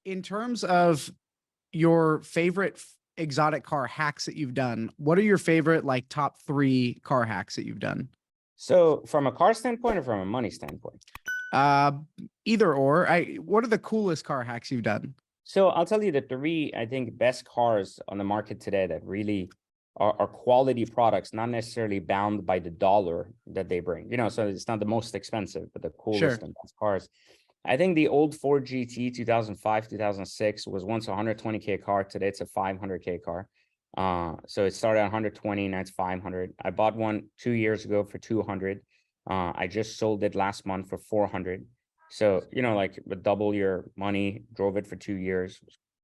in terms of your favorite exotic car hacks that you've done, what are your favorite like top 3 car hacks that you've done? So from a car standpoint or from a money standpoint? Uh, Either or. What are the coolest car hacks you've done? So I'll tell you the three, I think, best cars on the market today that really are quality products, not necessarily bound by the dollar that they bring. So it's not the most expensive, but the coolest Sure. and best cars. I think the old Ford GT 2005, 2006 was once a 120K car. Today it's a 500K car. So it started at 120, now it's 500. I bought one 2 years ago for 200. I just sold it last month for 400. So, like double your money, drove it for 2 years.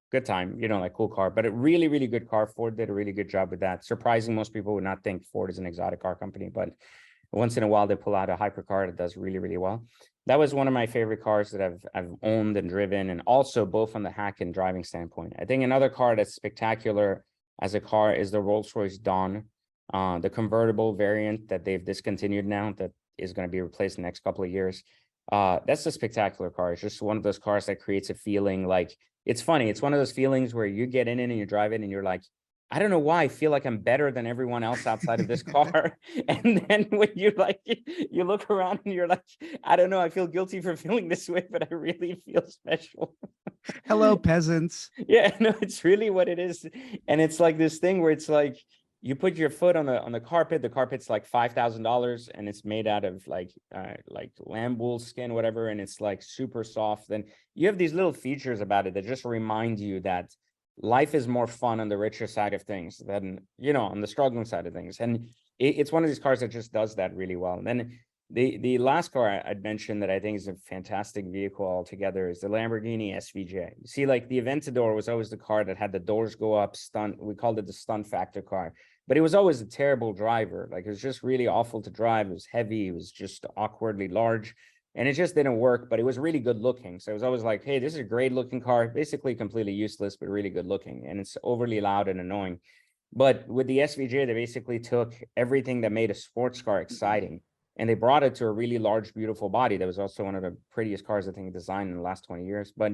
Good time, like cool car, but a really, really good car. Ford did a really good job with that. Surprising, most people would not think Ford is an exotic car company, but once in a while they pull out a hypercar that does really, really well. That was one of my favorite cars that I've owned and driven, and also both on the hack and driving standpoint. I think another car that's spectacular as a car is the Rolls-Royce Dawn, the convertible variant that they've discontinued now, that is going to be replaced in the next couple of years. That's a spectacular car. It's just one of those cars that creates a feeling like, it's funny. It's one of those feelings where you get in it and you drive it and you're like, I don't know why I feel like I'm better than everyone else outside of this car. And then when you you look around and you're like, I don't know, I feel guilty for feeling this way, but I really feel special. Hello, peasants. Yeah, no, it's really what it is. And it's like this thing where it's like, you put your foot on the carpet. The carpet's like $5,000 and it's made out of like lamb wool skin, whatever. And it's like super soft. And you have these little features about it that just remind you that life is more fun on the richer side of things than, on the struggling side of things. And it's one of these cars that just does that really well. And then the last car I'd mentioned that I think is a fantastic vehicle altogether is the Lamborghini SVJ. You see, like the Aventador was always the car that had the doors go up, stunt. We called it the stunt factor car, but it was always a terrible driver. Like it was just really awful to drive. It was heavy. It was just awkwardly large, and it just didn't work. But it was really good looking. So it was always like, hey, this is a great looking car, basically completely useless, but really good looking. And it's overly loud and annoying. But with the SVJ, they basically took everything that made a sports car exciting, and they brought it to a really large, beautiful body. That was also one of the prettiest cars, I think, designed in the last 20 years. But,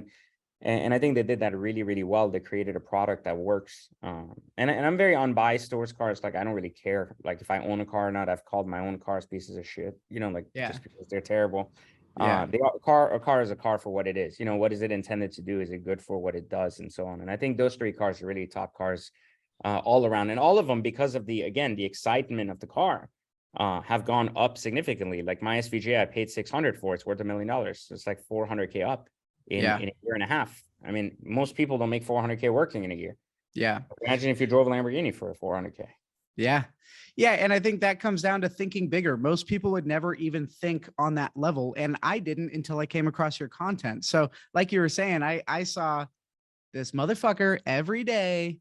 and I think they did that really, really well. They created a product that works. And I'm very unbiased towards cars. Like, I don't really care. Like, if I own a car or not, I've called my own cars pieces of shit, Yeah. just because they're terrible. Yeah. A car is a car for what it is. What is it intended to do? Is it good for what it does? And so on. And I think those three cars are really top cars all around. And all of them, because of the excitement of the car, have gone up significantly. Like my SVJ, I paid 600 for. It's worth $1 million. So it's like 400K up in a year and a half. I mean, most people don't make 400K working in a year. Yeah. Imagine if you drove a Lamborghini for 400K. Yeah. Yeah. And I think that comes down to thinking bigger. Most people would never even think on that level. And I didn't until I came across your content. So like you were saying, I saw this motherfucker every day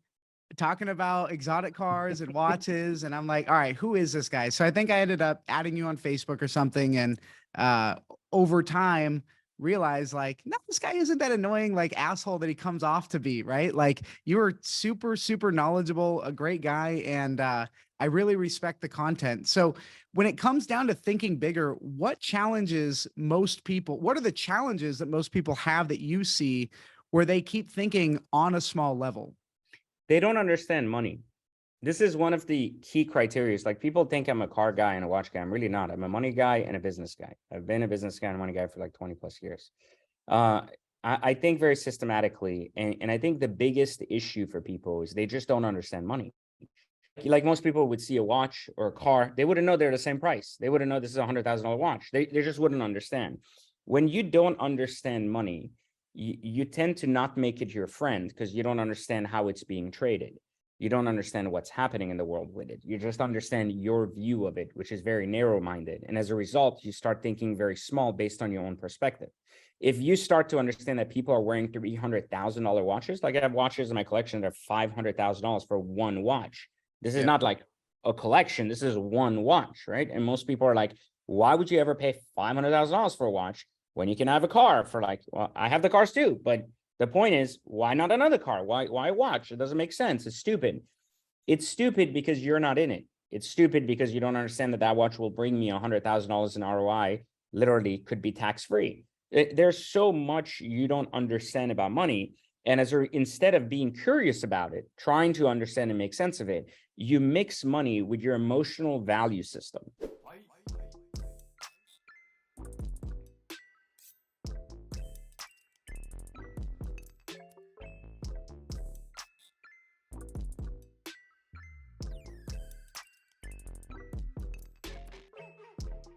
talking about exotic cars and watches. And I'm like, all right, who is this guy? So I think I ended up adding you on Facebook or something. And over time, realized like, no, this guy isn't that annoying, like asshole that he comes off to be, right? Like you were super, super knowledgeable, a great guy. And I really respect the content. So when it comes down to thinking bigger, what are the challenges that most people have that you see where they keep thinking on a small level? They don't understand money. This is one of the key criteria. Like people think I'm a car guy and a watch guy. I'm really not. I'm a money guy and a business guy. I've been a business guy and a money guy for like 20 plus years. I think very systematically. And I think the biggest issue for people is they just don't understand money. Like most people would see a watch or a car, they wouldn't know they're the same price. They wouldn't know this is a $100,000 watch. They just wouldn't understand. When you don't understand money, you tend to not make it your friend because you don't understand how it's being traded. You don't understand what's happening in the world with it. You just understand your view of it, which is very narrow-minded. And as a result, you start thinking very small based on your own perspective. If you start to understand that people are wearing $300,000 watches, like I have watches in my collection that are $500,000 for one watch. This is not like a collection. This is one watch, right? And most people are like, why would you ever pay $500,000 for a watch when you can have a car for like, well, I have the cars too, but the point is, why not another car? Why watch? It doesn't make sense. It's stupid. It's stupid because you're not in it. It's stupid because you don't understand that watch will bring me $100,000 in ROI, literally could be tax-free. There's so much you don't understand about money. And instead of being curious about it, trying to understand and make sense of it, you mix money with your emotional value system.